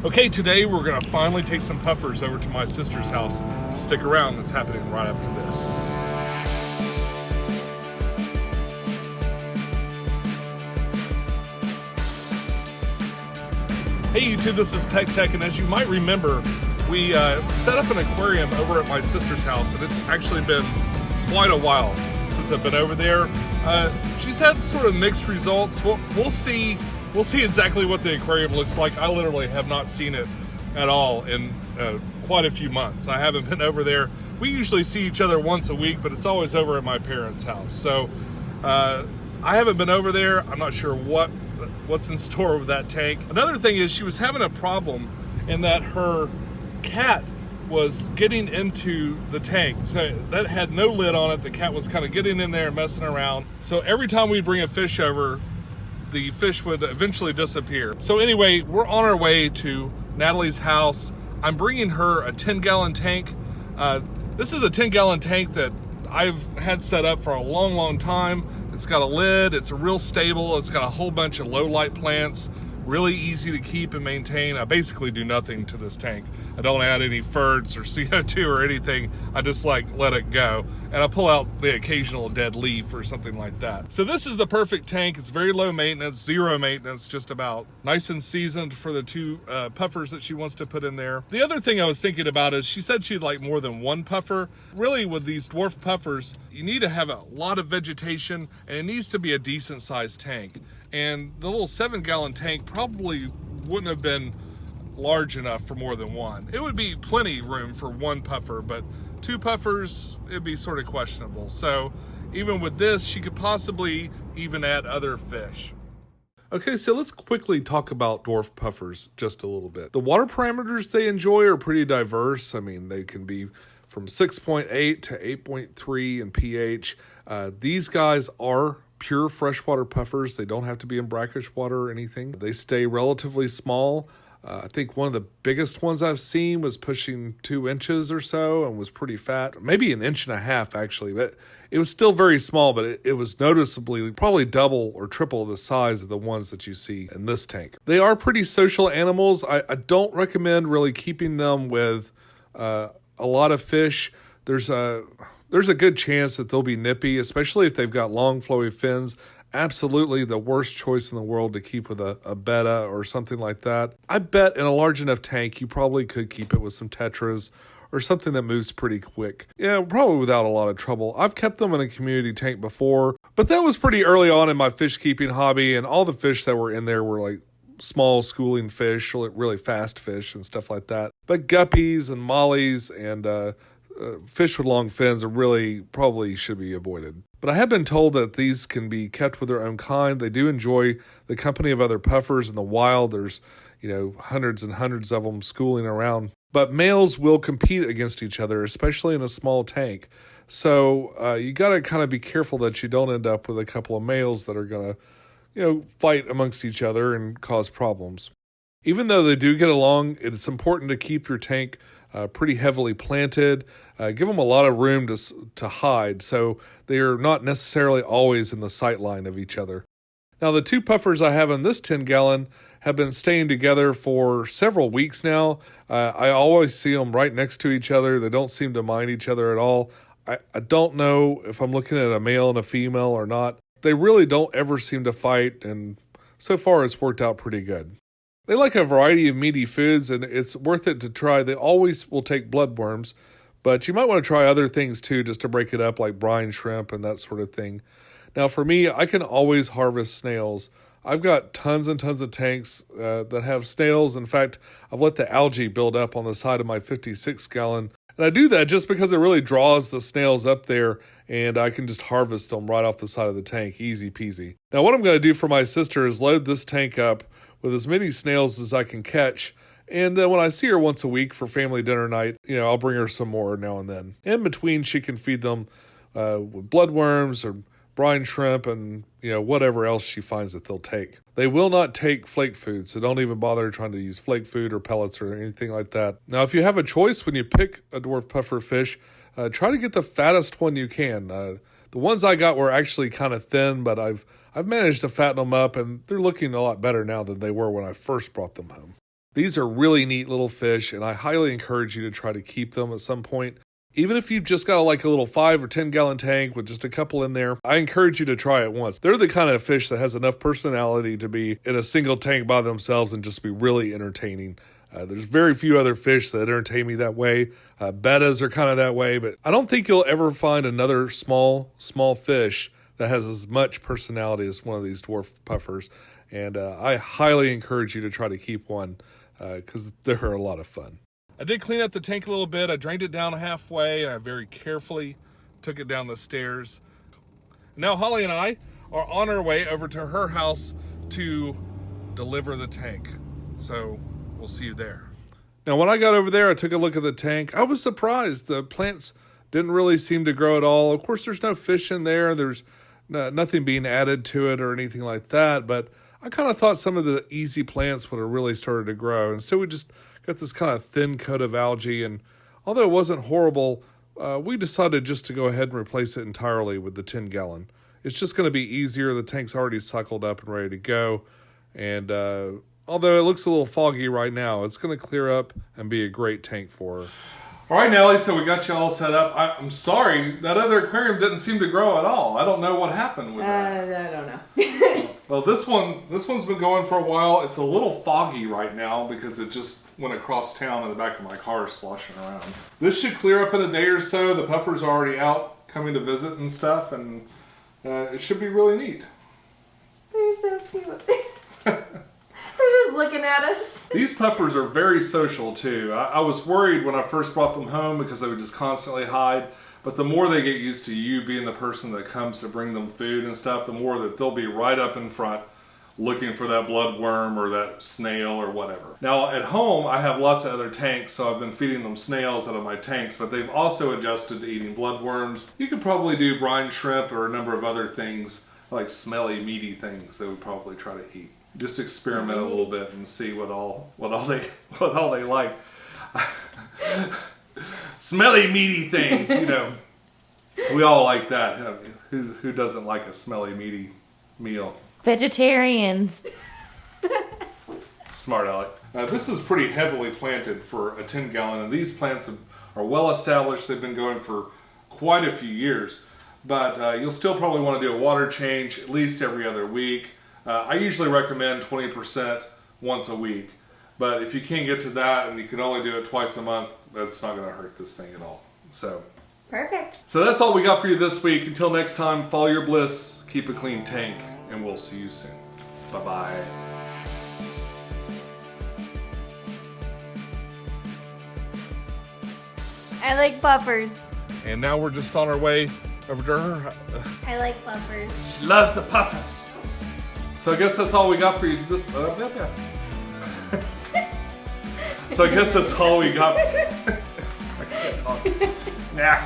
Okay, today we're going to finally take some puffers over to my sister's house. Stick around, it's happening right after this. Hey YouTube, this is Pecktec, and as you might remember, we set up an aquarium over at my sister's house, and it's actually been quite a while since I've been over there. She's had sort of mixed results. We'll see exactly what the aquarium looks like. I literally have not seen it at all in quite a few months. I haven't been over there. We usually see each other once a week, but it's always over at my parents' house. So I haven't been over there. I'm not sure what's in store with that tank. Another thing is she was having a problem in that her cat was getting into the tank. So that had no lid on it. The cat was kind of getting in there and messing around. So every time we bring a fish over, the fish would eventually disappear. So anyway, we're on our way to Natalie's house. I'm bringing her a 10-gallon tank. This is a 10-gallon tank that I've had set up for a long time. It's got a lid, it's real stable, it's got a whole bunch of low light plants, really easy to keep and maintain. I basically do nothing to this tank. I don't add any ferts or CO2 or anything. I just let it go. And I pull out the occasional dead leaf or something like that. So this is the perfect tank. It's very low maintenance, zero maintenance, just about. Nice and seasoned for the two puffers that she wants to put in there. The other thing I was thinking about is she said she'd like more than one puffer. Really, with these dwarf puffers, you need to have a lot of vegetation and it needs to be a decent sized tank. And the little 7-gallon tank probably wouldn't have been large enough for more than one. It would be plenty room for one puffer, but two puffers, it'd be sort of questionable. So even with this, she could possibly even add other fish. Okay, so let's quickly talk about dwarf puffers just a little bit. The water parameters they enjoy are pretty diverse. I mean, they can be from 6.8 to 8.3 in pH. These guys are pure freshwater puffers. They don't have to be in brackish water or anything. They stay relatively small. I think one of the biggest ones I've seen was pushing 2 inches or so and was pretty fat. Maybe 1.5 inches actually, but it was still very small, but it was noticeably probably double or triple the size of the ones that you see in this tank. They are pretty social animals. I don't recommend really keeping them with a lot of fish. There's a good chance that they'll be nippy, especially if they've got long flowy fins. Absolutely the worst choice in the world to keep with a betta or something like that. I bet in a large enough tank, you probably could keep it with some tetras or something that moves pretty quick. Yeah, probably without a lot of trouble. I've kept them in a community tank before, but that was pretty early on in my fish keeping hobby, and all the fish that were in there were like small schooling fish, really fast fish and stuff like that. But guppies and mollies and fish with long fins are really probably should be avoided. But I have been told that these can be kept with their own kind. They do enjoy the company of other puffers in the wild. There's, hundreds and hundreds of them schooling around. But males will compete against each other, especially in a small tank. So you got to kind of be careful that you don't end up with a couple of males that are going to, fight amongst each other and cause problems. Even though they do get along, it's important to keep your tank pretty heavily planted. Give them a lot of room to hide, so they are not necessarily always in the sight line of each other. Now, the two puffers I have in this 10-gallon have been staying together for several weeks now. I always see them right next to each other. They don't seem to mind each other at all. I don't know if I'm looking at a male and a female or not. They really don't ever seem to fight, and so far it's worked out pretty good. They like a variety of meaty foods, and it's worth it to try. They always will take bloodworms, but you might want to try other things too, just to break it up, like brine shrimp and that sort of thing. Now, for me, I can always harvest snails. I've got tons and tons of tanks that have snails. In fact, I've let the algae build up on the side of my 56-gallon. And I do that just because it really draws the snails up there, and I can just harvest them right off the side of the tank, easy peasy. Now, what I'm going to do for my sister is load this tank up with as many snails as I can catch, and then when I see her once a week for family dinner night, I'll bring her some more now and then. In between, she can feed them with bloodworms or brine shrimp and whatever else she finds that they'll take. They will not take flake food, so don't even bother trying to use flake food or pellets or anything like that. Now, if you have a choice when you pick a dwarf puffer fish, try to get the fattest one you can. The ones I got were actually kind of thin, but I've managed to fatten them up, and they're looking a lot better now than they were when I first brought them home. These are really neat little fish, and I highly encourage you to try to keep them at some point. Even if you've just got like a little 5 or 10 gallon tank with just a couple in there, I encourage you to try it once. They're the kind of fish that has enough personality to be in a single tank by themselves and just be really entertaining. There's very few other fish that entertain me that way. Bettas are kind of that way, but I don't think you'll ever find another small fish that has as much personality as one of these dwarf puffers. And I highly encourage you to try to keep one because they're a lot of fun. I did clean up the tank a little bit. I drained it down halfway, and I very carefully took it down the stairs. Now Holly and I are on our way over to her house to deliver the tank. So we'll see you there. Now when I got over there, I took a look at the tank. I was surprised. The plants didn't really seem to grow at all. Of course, there's no fish in there. There's nothing being added to it or anything like that. But I kind of thought some of the easy plants would have really started to grow. Instead, we just got this kind of thin coat of algae. And although it wasn't horrible, we decided just to go ahead and replace it entirely with the 10 gallon. It's just going to be easier. The tank's already suckled up and ready to go. And although it looks a little foggy right now, it's going to clear up and be a great tank for her. All right, Nellie, so we got you all set up. I'm sorry, that other aquarium didn't seem to grow at all. I don't know what happened with that. I don't know. Well, this one's been going for a while. It's a little foggy right now because it just went across town in the back of my car sloshing around. This should clear up in a day or so. The puffers are already out coming to visit and stuff, and it should be really neat. They're so cute. They're just looking at us. These puffers are very social too. I was worried when I first brought them home because they would just constantly hide. But the more they get used to you being the person that comes to bring them food and stuff, the more that they'll be right up in front looking for that bloodworm or that snail or whatever. Now at home I have lots of other tanks, so I've been feeding them snails out of my tanks, but they've also adjusted to eating bloodworms. You could probably do brine shrimp or a number of other things like smelly, meaty things they would probably try to eat. Just experiment a little bit and see what all they like. Smelly, meaty things, you know. We all like that. Who doesn't like a smelly, meaty meal? Vegetarians. Smart Alec. This is pretty heavily planted for a 10 gallon, and these plants are well established. They've been going for quite a few years, but you'll still probably want to do a water change at least every other week. I usually recommend 20% once a week, but if you can't get to that and you can only do it twice a month, that's not going to hurt this thing at all. So Perfect. So that's all we got for you this week. Until next time, follow your bliss, keep a clean tank, and we'll see you soon. Bye-bye. I like puffers. And now we're just on our way over to her. I like puffers. She loves the puffers. So I guess that's all we got for you this. So I guess that's all we got. I can't talk. Nah.